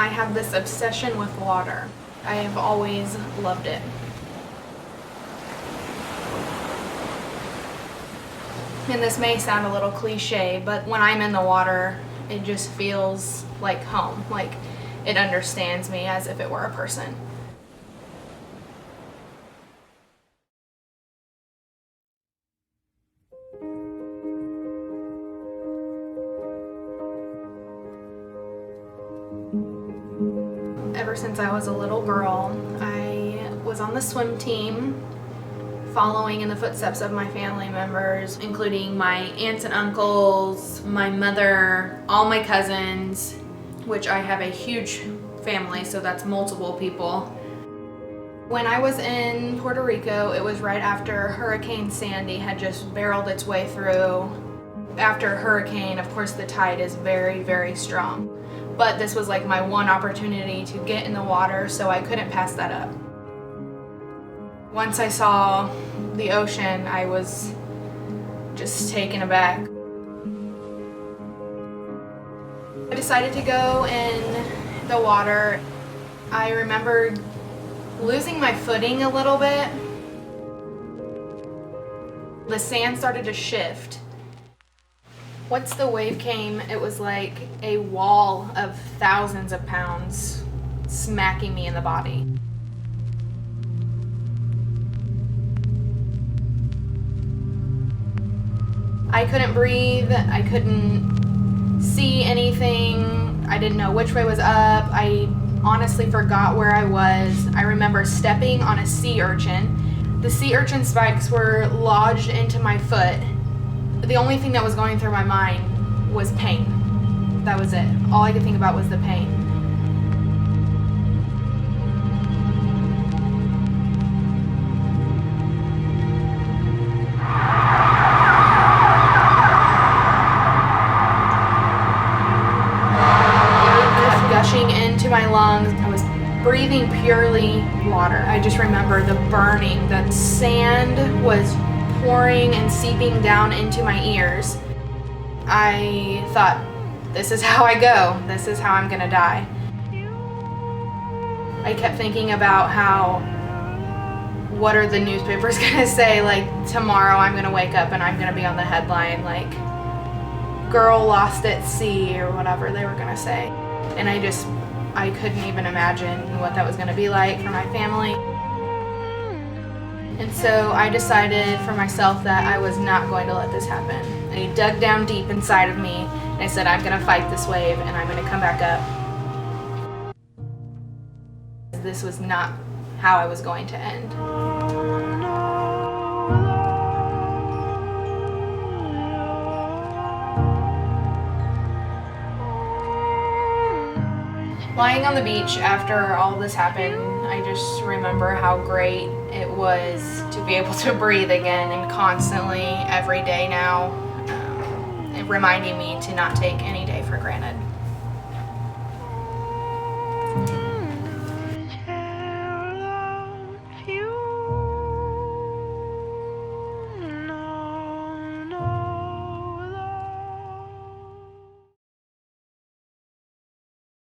I have this obsession with water. I have always loved it. And this may sound a little cliche, but when I'm in the water, it just feels like home, like it understands me as if it were a person. Ever since I was a little girl, I was on the swim team, following in the footsteps of my family members, including my aunts and uncles, my mother, all my cousins, which I have a huge family, so that's multiple people. When I was in Puerto Rico, it was right after Hurricane Sandy had just barreled its way through. After a hurricane, of course, the tide is very, very strong. But this was like my one opportunity to get in the water, so I couldn't pass that up. Once I saw the ocean, I was just taken aback. I decided to go in the water. I remember losing my footing a little bit. The sand started to shift. Once the wave came, it was like a wall of thousands of pounds smacking me in the body. I couldn't breathe, I couldn't see anything, I didn't know which way was up, I honestly forgot where I was. I remember stepping on a sea urchin. The sea urchin spikes were lodged into my foot. The only thing that was going through my mind was pain. That was it. All I could think about was the pain. Gushing into my lungs. I was breathing purely water. I just remember the burning. The sand was pouring and seeping down into my ears. I thought, this is how I go. This is how I'm gonna die. I kept thinking about how, what are the newspapers gonna say? Like, tomorrow I'm gonna wake up and I'm gonna be on the headline, like, girl lost at sea, or whatever they were gonna say. And I couldn't even imagine what that was gonna be like for my family. And so I decided for myself that I was not going to let this happen. I dug down deep inside of me and I said, I'm gonna fight this wave and I'm gonna come back up. This was not how I was going to end. Lying on the beach after all this happened, I just remember how great it was to be able to breathe again, and constantly, every day now, reminding me to not take any day for granted.